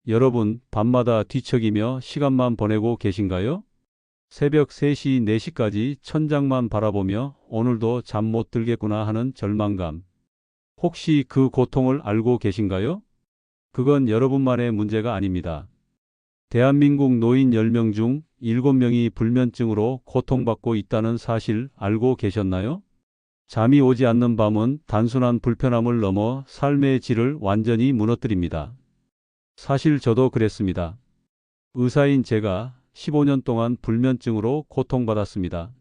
여러분, 밤마다 뒤척이며 시간만 보내고 계신가요? 새벽 3시, 4시까지 천장만 바라보며 오늘도 잠 못 들겠구나 하는 절망감. 혹시 그 고통을 알고 계신가요? 그건 여러분만의 문제가 아닙니다. 대한민국 노인 10명 중 7명이 불면증으로 고통받고 있다는 사실 알고 계셨나요? 잠이 오지 않는 밤은 단순한 불편함을 넘어 삶의 질을 완전히 무너뜨립니다. 사실 저도 그랬습니다. 의사인 제가 15년 동안 불면증으로 고통받았습니다.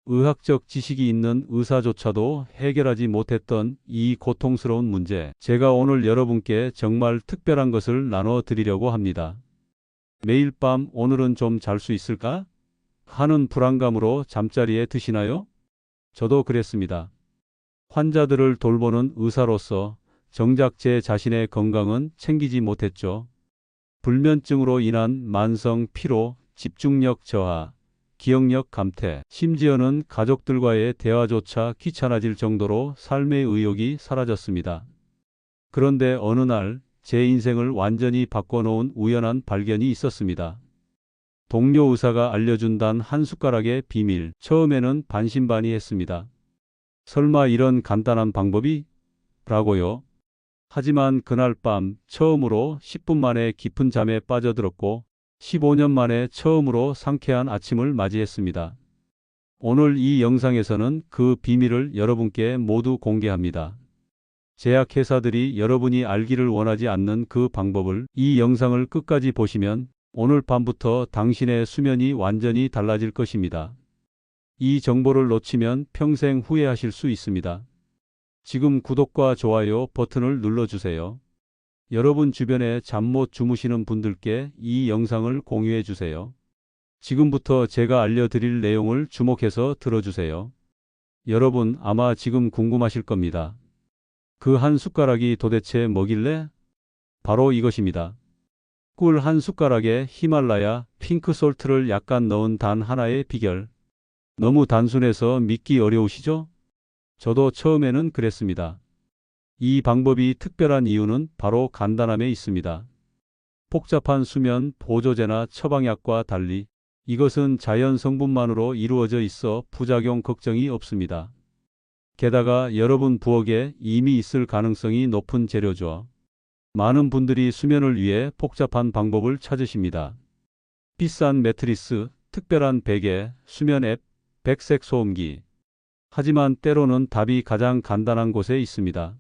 의학적 지식이 있는 의사조차도 해결하지 못했던 이 고통스러운 문제, 제가 오늘 여러분께 정말 특별한 것을 나눠 드리려고 합니다. 매일 밤 오늘은 좀 잘 수 있을까? 하는 불안감으로 잠자리에 드시나요? 저도 그랬습니다. 환자들을 돌보는 의사로서 정작 제 자신의 건강은 챙기지 못했죠. 불면증으로 인한 만성 피로, 집중력 저하, 기억력 감퇴, 심지어는 가족들과의 대화조차 귀찮아질 정도로 삶의 의욕이 사라졌습니다. 그런데 어느 날 제 인생을 완전히 바꿔놓은 우연한 발견이 있었습니다. 동료 의사가 알려준 단 한 숟가락의 비밀. 처음에는 반신반의했습니다. 설마 이런 간단한 방법이? 라고요. 하지만 그날 밤 처음으로 10분 만에 깊은 잠에 빠져들었고 15년 만에 처음으로 상쾌한 아침을 맞이했습니다. 오늘 이 영상에서는 그 비밀을 여러분께 모두 공개합니다. 제약회사들이 여러분이 알기를 원하지 않는 그 방법을 이 영상을 끝까지 보시면 오늘 밤부터 당신의 수면이 완전히 달라질 것입니다. 이 정보를 놓치면 평생 후회하실 수 있습니다. 지금 구독과 좋아요 버튼을 눌러주세요. 여러분 주변에 잠 못 주무시는 분들께 이 영상을 공유해 주세요. 지금부터 제가 알려드릴 내용을 주목해서 들어주세요. 여러분 아마 지금 궁금하실 겁니다. 그 한 숟가락이 도대체 뭐길래? 바로 이것입니다. 꿀 한 숟가락에 히말라야 핑크솔트를 약간 넣은 단 하나의 비결. 너무 단순해서 믿기 어려우시죠? 저도 처음에는 그랬습니다. 이 방법이 특별한 이유는 바로 간단함에 있습니다. 복잡한 수면 보조제나 처방약과 달리 이것은 자연 성분만으로 이루어져 있어 부작용 걱정이 없습니다. 게다가 여러분 부엌에 이미 있을 가능성이 높은 재료죠. 많은 분들이 수면을 위해 복잡한 방법을 찾으십니다. 비싼 매트리스, 특별한 베개, 수면 앱, 백색 소음기. 하지만 때로는 답이 가장 간단한 곳에 있습니다.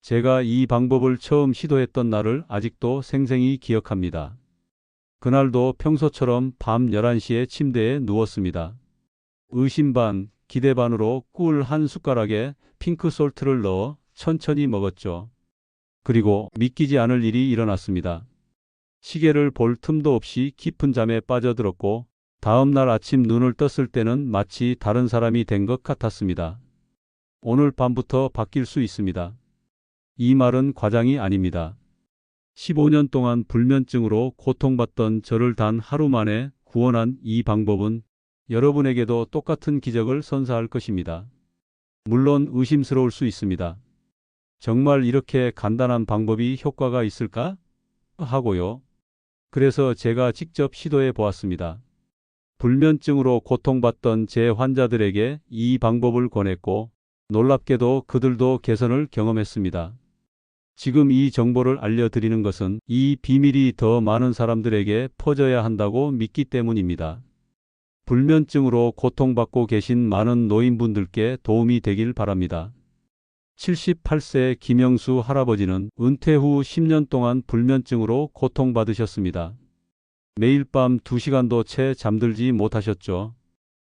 제가 이 방법을 처음 시도했던 날을 아직도 생생히 기억합니다. 그날도 평소처럼 밤 11시에 침대에 누웠습니다. 의심 반, 기대 반으로 꿀 한 숟가락에 핑크솔트를 넣어 천천히 먹었죠. 그리고 믿기지 않을 일이 일어났습니다. 시계를 볼 틈도 없이 깊은 잠에 빠져들었고 다음 날 아침 눈을 떴을 때는 마치 다른 사람이 된 것 같았습니다. 오늘 밤부터 바뀔 수 있습니다. 이 말은 과장이 아닙니다. 15년 동안 불면증으로 고통받던 저를 단 하루 만에 구원한 이 방법은 여러분에게도 똑같은 기적을 선사할 것입니다. 물론 의심스러울 수 있습니다. 정말 이렇게 간단한 방법이 효과가 있을까? 하고요. 그래서 제가 직접 시도해 보았습니다. 불면증으로 고통받던 제 환자들에게 이 방법을 권했고 놀랍게도 그들도 개선을 경험했습니다. 지금 이 정보를 알려드리는 것은 이 비밀이 더 많은 사람들에게 퍼져야 한다고 믿기 때문입니다. 불면증으로 고통받고 계신 많은 노인분들께 도움이 되길 바랍니다. 78세 김영수 할아버지는 은퇴 후 10년 동안 불면증으로 고통받으셨습니다. 매일 밤 2시간도 채 잠들지 못하셨죠.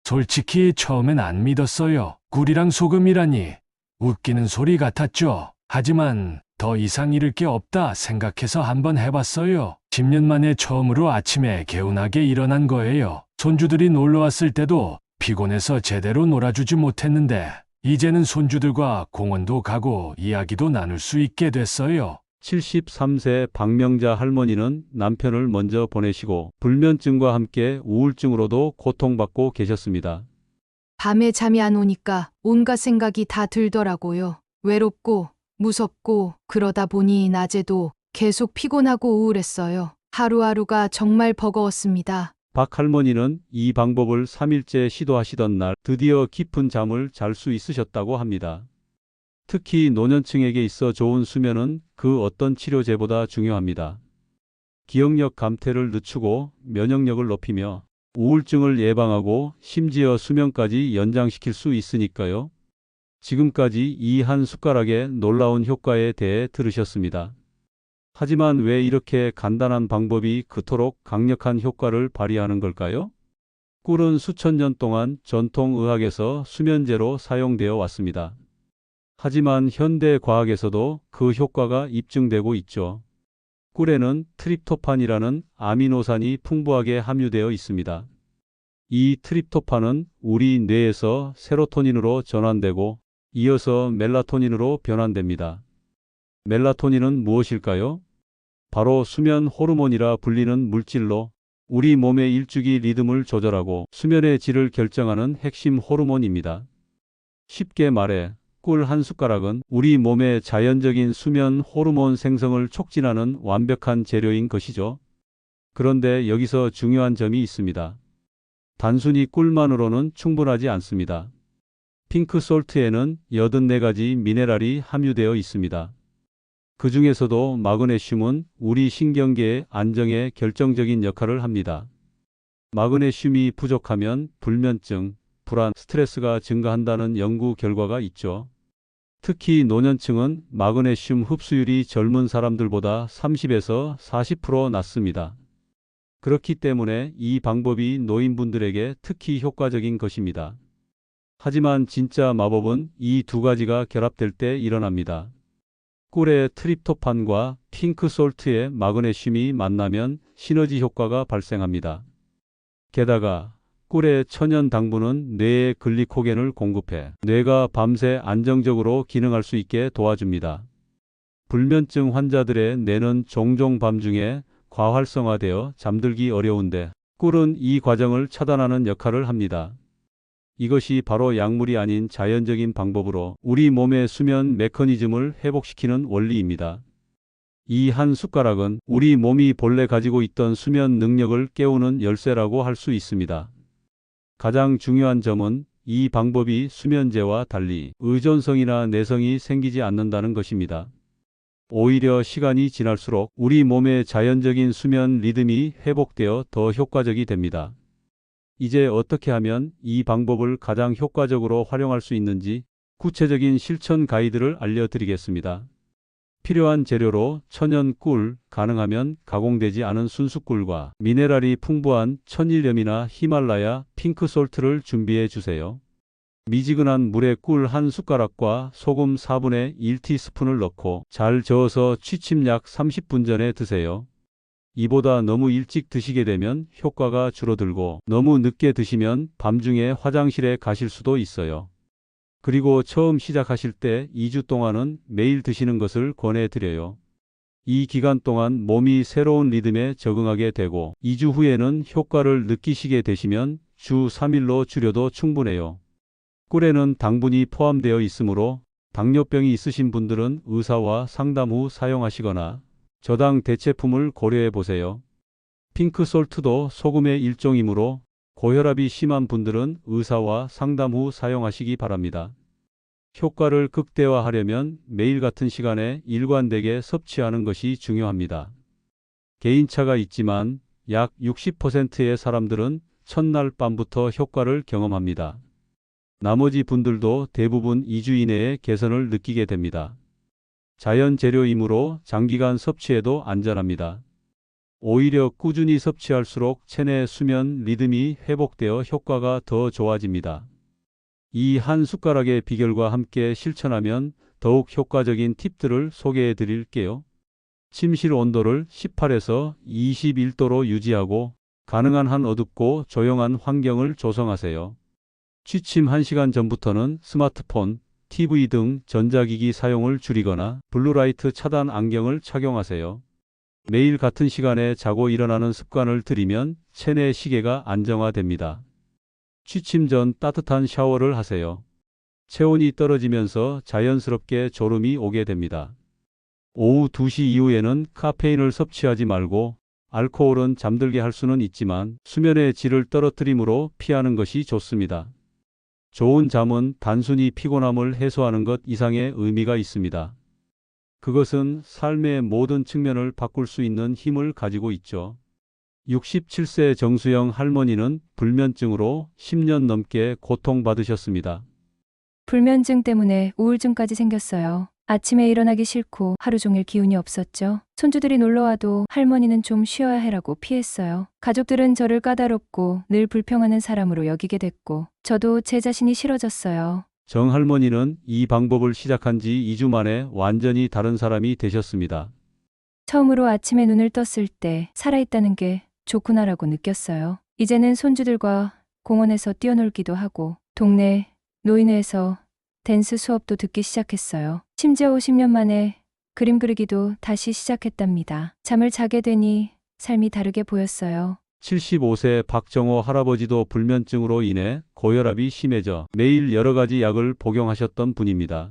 솔직히 처음엔 안 믿었어요. 꿀이랑 소금이라니. 웃기는 소리 같았죠. 하지만 더 이상 잃을 게 없다 생각해서 한번 해봤어요. 10년 만에 처음으로 아침에 개운하게 일어난 거예요. 손주들이 놀러 왔을 때도 피곤해서 제대로 놀아주지 못했는데 이제는 손주들과 공원도 가고 이야기도 나눌 수 있게 됐어요. 73세 박명자 할머니는 남편을 먼저 보내시고 불면증과 함께 우울증으로도 고통받고 계셨습니다. 밤에 잠이 안 오니까 온갖 생각이 다 들더라고요. 외롭고 무섭고 그러다 보니 낮에도 계속 피곤하고 우울했어요. 하루하루가 정말 버거웠습니다. 박 할머니는 이 방법을 3일째 시도하시던 날 드디어 깊은 잠을 잘 수 있으셨다고 합니다. 특히 노년층에게 있어 좋은 수면은 그 어떤 치료제보다 중요합니다. 기억력 감퇴를 늦추고 면역력을 높이며 우울증을 예방하고 심지어 수면까지 연장시킬 수 있으니까요. 지금까지 이 한 숟가락의 놀라운 효과에 대해 들으셨습니다. 하지만 왜 이렇게 간단한 방법이 그토록 강력한 효과를 발휘하는 걸까요? 꿀은 수천 년 동안 전통 의학에서 수면제로 사용되어 왔습니다. 하지만 현대 과학에서도 그 효과가 입증되고 있죠. 꿀에는 트립토판이라는 아미노산이 풍부하게 함유되어 있습니다. 이 트립토판은 우리 뇌에서 세로토닌으로 전환되고 이어서 멜라토닌으로 변환됩니다. 멜라토닌은 무엇일까요? 바로 수면 호르몬이라 불리는 물질로 우리 몸의 일주기 리듬을 조절하고 수면의 질을 결정하는 핵심 호르몬입니다. 쉽게 말해 꿀 한 숟가락은 우리 몸의 자연적인 수면 호르몬 생성을 촉진하는 완벽한 재료인 것이죠. 그런데 여기서 중요한 점이 있습니다. 단순히 꿀만으로는 충분하지 않습니다. 핑크솔트에는 84가지 미네랄이 함유되어 있습니다. 그 중에서도 마그네슘은 우리 신경계의 안정에 결정적인 역할을 합니다. 마그네슘이 부족하면 불면증, 불안, 스트레스가 증가한다는 연구 결과가 있죠. 특히 노년층은 마그네슘 흡수율이 젊은 사람들보다 30에서 40% 낮습니다. 그렇기 때문에 이 방법이 노인분들에게 특히 효과적인 것입니다. 하지만 진짜 마법은 이 두 가지가 결합될 때 일어납니다. 꿀의 트립토판과 핑크솔트의 마그네슘이 만나면 시너지 효과가 발생합니다. 게다가 꿀의 천연 당분은 뇌에 글리코겐을 공급해 뇌가 밤새 안정적으로 기능할 수 있게 도와줍니다. 불면증 환자들의 뇌는 종종 밤중에 과활성화되어 잠들기 어려운데 꿀은 이 과정을 차단하는 역할을 합니다. 이것이 바로 약물이 아닌 자연적인 방법으로 우리 몸의 수면 메커니즘을 회복시키는 원리입니다. 이 한 숟가락은 우리 몸이 본래 가지고 있던 수면 능력을 깨우는 열쇠라고 할 수 있습니다. 가장 중요한 점은 이 방법이 수면제와 달리 의존성이나 내성이 생기지 않는다는 것입니다. 오히려 시간이 지날수록 우리 몸의 자연적인 수면 리듬이 회복되어 더 효과적이 됩니다. 이제 어떻게 하면 이 방법을 가장 효과적으로 활용할 수 있는지 구체적인 실천 가이드를 알려드리겠습니다. 필요한 재료로 천연 꿀, 가능하면 가공되지 않은 순수 꿀과 미네랄이 풍부한 천일염이나 히말라야 핑크솔트를 준비해 주세요. 미지근한 물에 꿀 한 숟가락과 소금 4분의 1티스푼을 넣고 잘 저어서 취침 약 30분 전에 드세요. 이보다 너무 일찍 드시게 되면 효과가 줄어들고 너무 늦게 드시면 밤중에 화장실에 가실 수도 있어요. 그리고 처음 시작하실 때 2주 동안은 매일 드시는 것을 권해드려요. 이 기간 동안 몸이 새로운 리듬에 적응하게 되고 2주 후에는 효과를 느끼시게 되시면 주 3일로 줄여도 충분해요. 꿀에는 당분이 포함되어 있으므로 당뇨병이 있으신 분들은 의사와 상담 후 사용하시거나 저당 대체품을 고려해 보세요. 핑크솔트도 소금의 일종이므로 고혈압이 심한 분들은 의사와 상담 후 사용하시기 바랍니다. 효과를 극대화하려면 매일 같은 시간에 일관되게 섭취하는 것이 중요합니다. 개인차가 있지만 약 60%의 사람들은 첫날 밤부터 효과를 경험합니다. 나머지 분들도 대부분 2주 이내에 개선을 느끼게 됩니다. 자연 재료이므로 장기간 섭취해도 안전합니다. 오히려 꾸준히 섭취할수록 체내 수면 리듬이 회복되어 효과가 더 좋아집니다. 이 한 숟가락의 비결과 함께 실천하면 더욱 효과적인 팁들을 소개해 드릴게요. 침실 온도를 18에서 21도로 유지하고 가능한 한 어둡고 조용한 환경을 조성하세요. 취침 1시간 전부터는 스마트폰, TV 등 전자기기 사용을 줄이거나 블루라이트 차단 안경을 착용하세요. 매일 같은 시간에 자고 일어나는 습관을 들이면 체내 시계가 안정화됩니다. 취침 전 따뜻한 샤워를 하세요. 체온이 떨어지면서 자연스럽게 졸음이 오게 됩니다. 오후 2시 이후에는 카페인을 섭취하지 말고 알코올은 잠들게 할 수는 있지만 수면의 질을 떨어뜨림으로 피하는 것이 좋습니다. 좋은 잠은 단순히 피곤함을 해소하는 것 이상의 의미가 있습니다. 그것은 삶의 모든 측면을 바꿀 수 있는 힘을 가지고 있죠. 67세 정수영 할머니는 불면증으로 10년 넘게 고통받으셨습니다. 불면증 때문에 우울증까지 생겼어요. 아침에 일어나기 싫고 하루 종일 기운이 없었죠. 손주들이 놀러와도 할머니는 좀 쉬어야 해라고 피했어요. 가족들은 저를 까다롭고 늘 불평하는 사람으로 여기게 됐고 저도 제 자신이 싫어졌어요. 정 할머니는 이 방법을 시작한 지 2주 만에 완전히 다른 사람이 되셨습니다. 처음으로 아침에 눈을 떴을 때 살아있다는 게 좋구나라고 느꼈어요. 이제는 손주들과 공원에서 뛰어놀기도 하고 동네 노인회에서 댄스 수업도 듣기 시작했어요. 심지어 50년 만에 그림 그리기도 다시 시작했답니다. 잠을 자게 되니 삶이 다르게 보였어요. 75세 박정호 할아버지도 불면증으로 인해 고혈압이 심해져 매일 여러 가지 약을 복용하셨던 분입니다.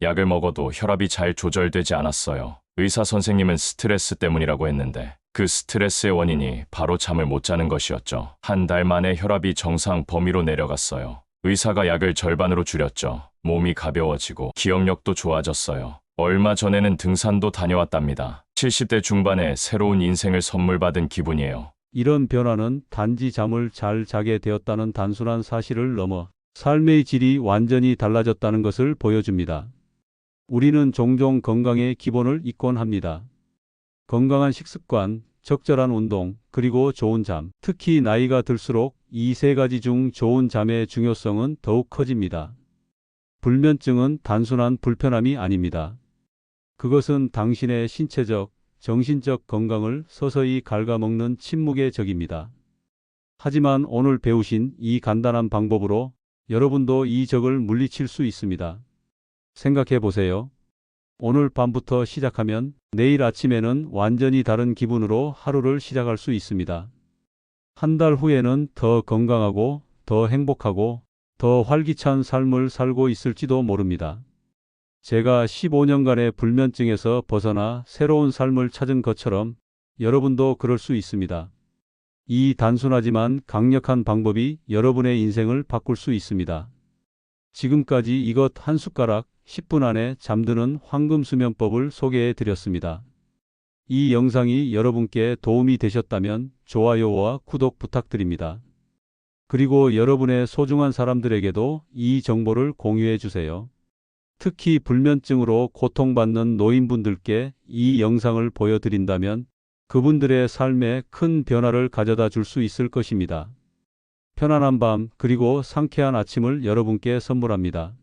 약을 먹어도 혈압이 잘 조절되지 않았어요. 의사 선생님은 스트레스 때문이라고 했는데 그 스트레스의 원인이 바로 잠을 못 자는 것이었죠. 한 달 만에 혈압이 정상 범위로 내려갔어요. 의사가 약을 절반으로 줄였죠. 몸이 가벼워지고 기억력도 좋아졌어요. 얼마 전에는 등산도 다녀왔답니다. 70대 중반에 새로운 인생을 선물 받은 기분이에요. 이런 변화는 단지 잠을 잘 자게 되었다는 단순한 사실을 넘어 삶의 질이 완전히 달라졌다는 것을 보여줍니다. 우리는 종종 건강의 기본을 잊곤 합니다. 건강한 식습관, 적절한 운동, 그리고 좋은 잠. 특히 나이가 들수록 이 세 가지 중 좋은 잠의 중요성은 더욱 커집니다. 불면증은 단순한 불편함이 아닙니다. 그것은 당신의 신체적, 정신적 건강을 서서히 갉아먹는 침묵의 적입니다. 하지만 오늘 배우신 이 간단한 방법으로 여러분도 이 적을 물리칠 수 있습니다. 생각해 보세요. 오늘 밤부터 시작하면 내일 아침에는 완전히 다른 기분으로 하루를 시작할 수 있습니다. 한 달 후에는 더 건강하고 더 행복하고 더 활기찬 삶을 살고 있을지도 모릅니다. 제가 15년간의 불면증에서 벗어나 새로운 삶을 찾은 것처럼 여러분도 그럴 수 있습니다. 이 단순하지만 강력한 방법이 여러분의 인생을 바꿀 수 있습니다. 지금까지 이것 한 숟가락 10분 안에 잠드는 황금수면법을 소개해 드렸습니다. 이 영상이 여러분께 도움이 되셨다면 좋아요와 구독 부탁드립니다. 그리고 여러분의 소중한 사람들에게도 이 정보를 공유해 주세요. 특히 불면증으로 고통받는 노인분들께 이 영상을 보여드린다면 그분들의 삶에 큰 변화를 가져다 줄 수 있을 것입니다. 편안한 밤 그리고 상쾌한 아침을 여러분께 선물합니다.